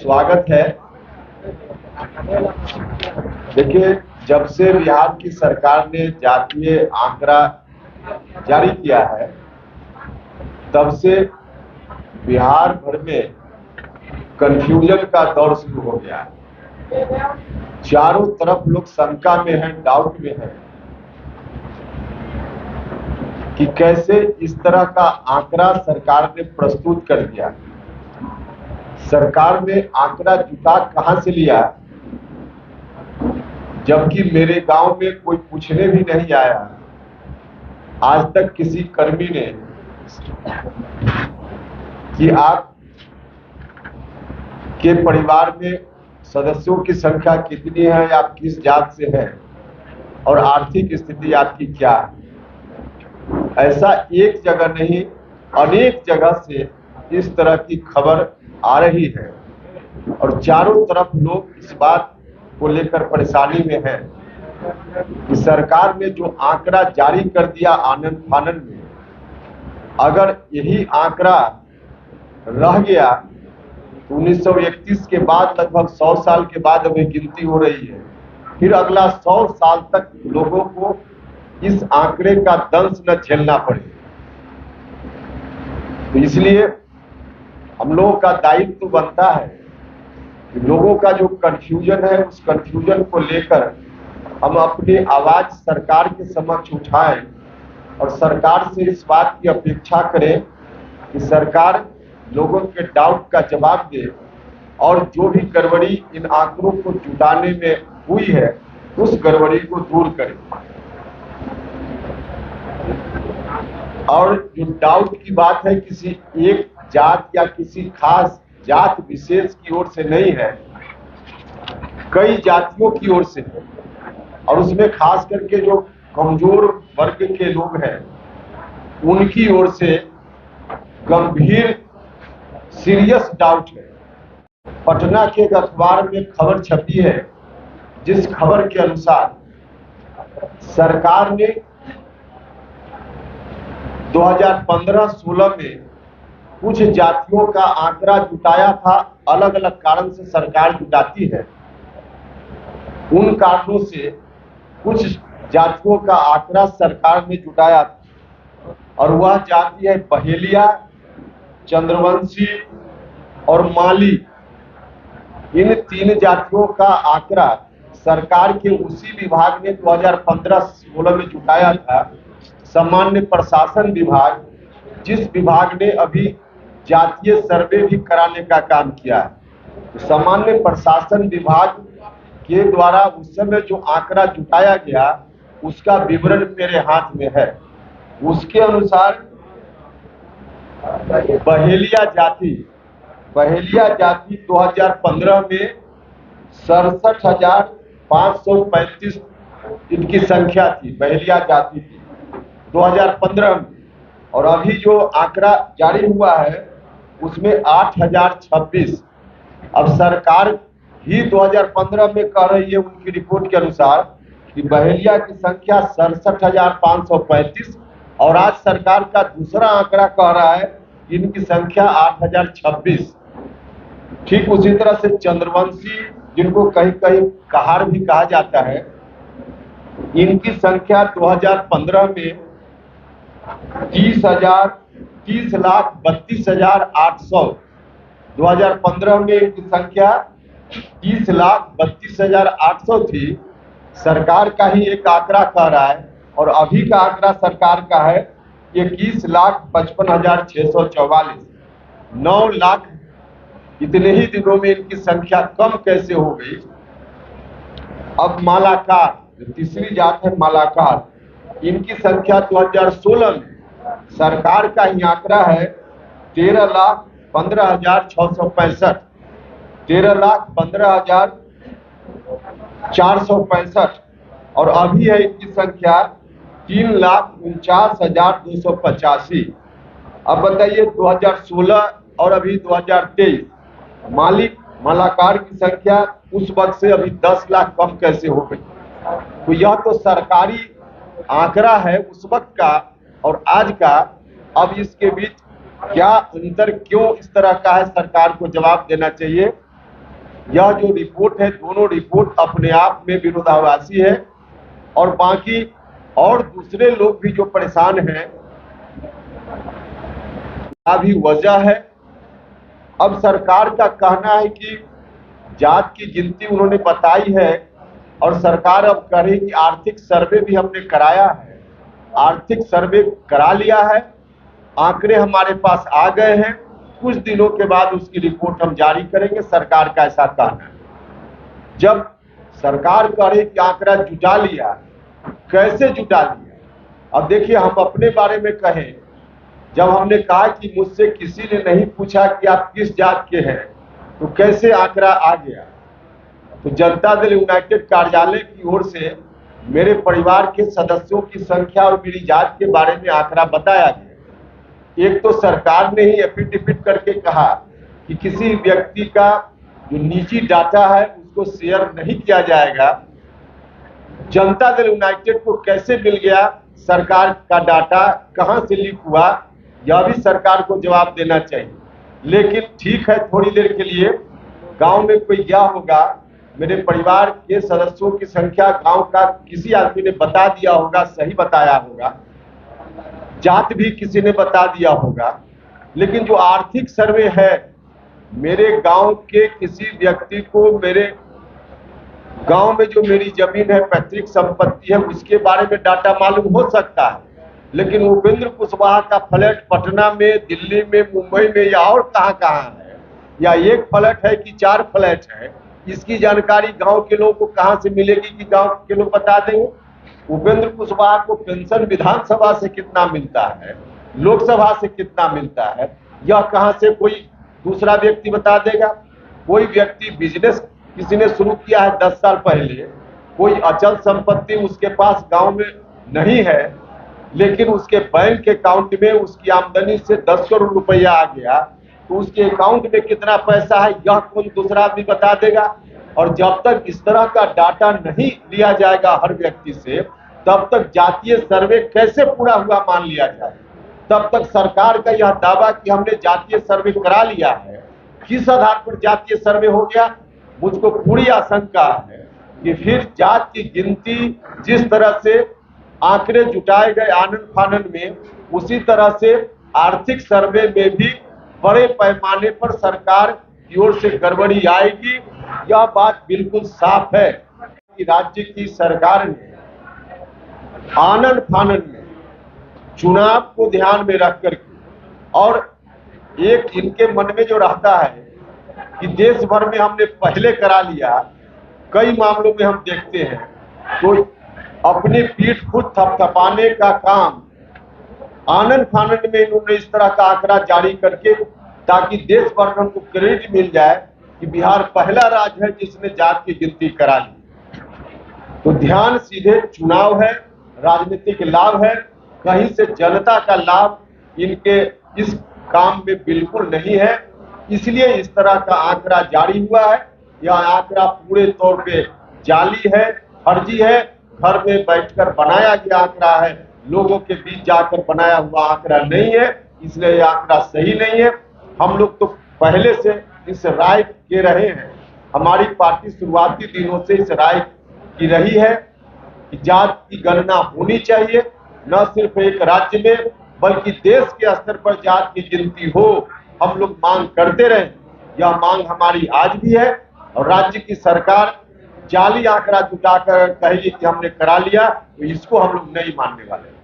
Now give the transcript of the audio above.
स्वागत है। देखिए, जब से बिहार की सरकार ने जातीय आंकड़ा जारी किया है, तब से बिहार भर में कंफ्यूजन का दौर शुरू हो गया है। चारों तरफ लोग शंका में हैं, डाउट में हैं कि कैसे इस तरह का आंकड़ा सरकार ने प्रस्तुत कर दिया। सरकार ने आंकड़ा जुटा कहां से लिया, जबकि मेरे गांव में कोई पूछने भी नहीं आया। आज तक किसी कर्मी ने कि आप के परिवार में सदस्यों की संख्या कितनी है, आप किस जात से हैं और आर्थिक स्थिति आपकी क्या है, ऐसा एक जगह नहीं अनेक जगह से इस तरह की खबर आ रही है और चारों तरफ लोग इस बात को लेकर परेशानी में हैं कि सरकार ने जो आंकड़ा जारी कर दिया आनन फानन में, अगर यही आंकड़ा रह गया तो 1931 के बाद लगभग 100 साल के बाद अभी गिनती हो रही है, फिर अगला 100 साल तक लोगों को इस आंकड़े का दंश न झेलना पड़े। तो इसलिए हम लोगों का दायित्व तो बनता है कि लोगों का जो कंफ्यूजन है, उस कंफ्यूजन को लेकर हम अपनी आवाज सरकार के समक्ष उठाएं और सरकार से इस बात की अपेक्षा करें कि सरकार लोगों के डाउट का जवाब दे और जो भी गड़बड़ी इन आंकड़ों को जुटाने में हुई है, उस गड़बड़ी को दूर करे। और जो डाउट की बात है, किसी एक जात या किसी खास जात विशेष की ओर से नहीं है, कई जातियों की ओर से है और उसमें खास करके जो कमजोर वर्ग के लोग हैं उनकी ओर से गंभीर सीरियस डाउट है। पटना के एक अखबार में खबर छपी है, जिस खबर के अनुसार सरकार ने 2015-16 में कुछ जातियों का आंकड़ा जुटाया था। अलग अलग कारण से सरकार जुटाती है, उन कारणों से कुछ जातियों का आंकड़ा सरकार ने जुटाया था और वह जाति है बहेलिया, चंद्रवंशी और माली। इन तीन जातियों का आंकड़ा सरकार के उसी विभाग ने 2015-16 में जुटाया था, सामान्य प्रशासन विभाग, जिस विभाग ने अभी जातीय सर्वे भी कराने का काम किया है। सामान्य प्रशासन विभाग के द्वारा उस समय जो आंकड़ा जुटाया गया उसका विवरण मेरे हाथ में है। उसके अनुसार बहेलिया जाति 2015 में 67,535 इनकी संख्या थी, बहेलिया जाति थी 2015 में। और अभी जो आंकड़ा जारी हुआ है उसमें 8,026। अब सरकार ही 2015 में कह रही है उनकी रिपोर्ट के अनुसार कि बहेलिया की संख्या 67,535 और आज सरकार का दूसरा आंकड़ा कह रहा है कि इनकी संख्या 8,026। ठीक उसी तरह से चंद्रवंशी, जिनको कहीं कहीं कहार भी कहा जाता है, इनकी संख्या 2015 में 30,32,800। 2015 में इनकी संख्या 30,32,800 थी। सरकार का ही एक आंकड़ा कह रहा है और अभी का आंकड़ा सरकार का है 21,55,644। 9 लाख इतने ही दिनों में इनकी संख्या कम कैसे हो गई। अब मालाकार, तीसरी जात है मालाकार, इनकी संख्या 2016 में सरकार का ही आंकड़ा है 13,15,665, 13,15,465 और अभी है इनकी संख्या 3,49,285। अब बताइए 2016 और अभी 2023 मालाकार की संख्या उस वक्त से अभी 10 लाख कम कैसे हो गई। तो यह तो सरकारी आंकड़ा है उस वक्त का और आज का। अब इसके बीच क्या अंतर क्यों इस तरह का है, सरकार को जवाब देना चाहिए यह जो रिपोर्ट है, दोनों रिपोर्ट अपने आप में विरोधाभासी है और बाकी और दूसरे लोग भी जो परेशान हैं का भी वजह है। अब सरकार का कहना है कि जात की गिनती उन्होंने बताई है और सरकार अब कह रही कि आर्थिक सर्वे भी हमने कराया है, आर्थिक सर्वे करा लिया है, आंकड़े हमारे पास आ गए हैं, कुछ दिनों के बाद उसकी रिपोर्ट हम जारी करेंगे, सरकार का ऐसा कहना है। जब सरकार कह रही कि आंकड़ा जुटा लिया, कैसे जुटा लिया? अब देखिए, हम अपने बारे में कहें, जब हमने कहा कि मुझसे किसी ने नहीं पूछा कि आप किस जात के हैं, तो कैसे आंकड़ा आ गया? तो जनता दल यूनाइटेड कार्यालय की ओर से मेरे परिवार के सदस्यों की संख्या और मेरी जात के बारे में आंकड़ा बताया गया। एक तो सरकार ने ही एफिडेविट करके कहा कि किसी व्यक्ति का जो निजी डाटा है उसको शेयर नहीं किया जाएगा। जनता दल यूनाइटेड को कैसे मिल गया सरकार का डाटा, कहां से लीक हुआ, यह भी सरकार को जवाब देना चाहिए। लेकिन ठीक है, थोड़ी देर के लिए गांव में कोई गया होगा, मेरे परिवार के सदस्यों की संख्या गांव का किसी आदमी ने बता दिया होगा, सही बताया होगा, जात भी किसी ने बता दिया होगा। लेकिन जो आर्थिक सर्वे है, मेरे गांव के किसी व्यक्ति को मेरे गांव में जो मेरी जमीन है, पैतृक संपत्ति है, उसके बारे में डाटा मालूम हो सकता है, लेकिन उपेंद्र कुशवाहा का फ्लैट पटना में, दिल्ली में, मुंबई में या और कहां है, या एक फ्लैट है कि 4 फ्लैट है, इसकी जानकारी गांव के लोगों को कहां से मिलेगी कि गांव के लोग बता देंगे? उपेंद्र कुशवाहा को पेंशन विधानसभा से कितना मिलता है, लोकसभा से कितना मिलता है, यह कहां से कोई दूसरा व्यक्ति बता देगा? कोई व्यक्ति बिजनेस किसी ने शुरू किया है 10 साल पहले, कोई अचल संपत्ति उसके पास गांव में नहीं है, लेकिन उसके बैंक अकाउंट में उसकी आमदनी से 10 करोड़ रुपया आ गया, तो उसके अकाउंट में कितना पैसा है यह कौन दूसरा आदमी बता देगा? और जब तक इस तरह का डाटा नहीं लिया जाएगा हर व्यक्ति से, तब तक जातीय सर्वे कैसे पूरा हुआ मान लिया जाए? तब तक सरकार का यह दावा कि हमने जातीय सर्वे करा लिया है, किस आधार पर जातीय सर्वे हो गया? मुझको पूरी आशंका है कि फिर जात की गिनती जिस तरह से आंकड़े जुटाए गए आनन फानन में, उसी तरह से आर्थिक सर्वे में भी बड़े पैमाने पर सरकार की ओर से गड़बड़ी आएगी। यह बात बिल्कुल साफ है कि राज्य की सरकार ने आनन फानन में चुनाव को ध्यान में रख करके, और एक इनके मन में जो रहता है कि देश भर में हमने पहले करा लिया, कई मामलों में हम देखते हैं तो अपनी पीठ खुद थपथपाने का काम आनन फानन में इन्होंने इस तरह का आंकड़ा जारी करके, ताकि देश भर में उनको क्रेडिट मिल जाए कि बिहार पहला राज्य है जिसने जात की गिनती करा ली। तो ध्यान सीधे चुनाव है, राजनीतिक लाभ है, कहीं से जनता का लाभ इनके इस काम में बिल्कुल नहीं है। इसलिए इस तरह का आंकड़ा जारी हुआ है। यह आंकड़ा पूरे तौर पे जाली है, फर्जी है, घर में बैठकर बनाया गया आंकड़ा है, लोगों के बीच जाकर बनाया हुआ आंकड़ा नहीं है, इसलिए यह आंकड़ा सही नहीं है। हम लोग तो पहले से इस राय के रहे हैं, हमारी पार्टी शुरुआती दिनों से इस राय की रही है कि जात की गणना होनी चाहिए, न सिर्फ एक राज्य में बल्कि देश के स्तर पर जात की गिनती हो। हम लोग मांग करते रहे, यह मांग हमारी आज भी है, और राज्य की सरकार जाली आंकड़ा जुटाकर कहेगी कि हमने करा लिया, तो इसको हम लोग नहीं मानने वाले।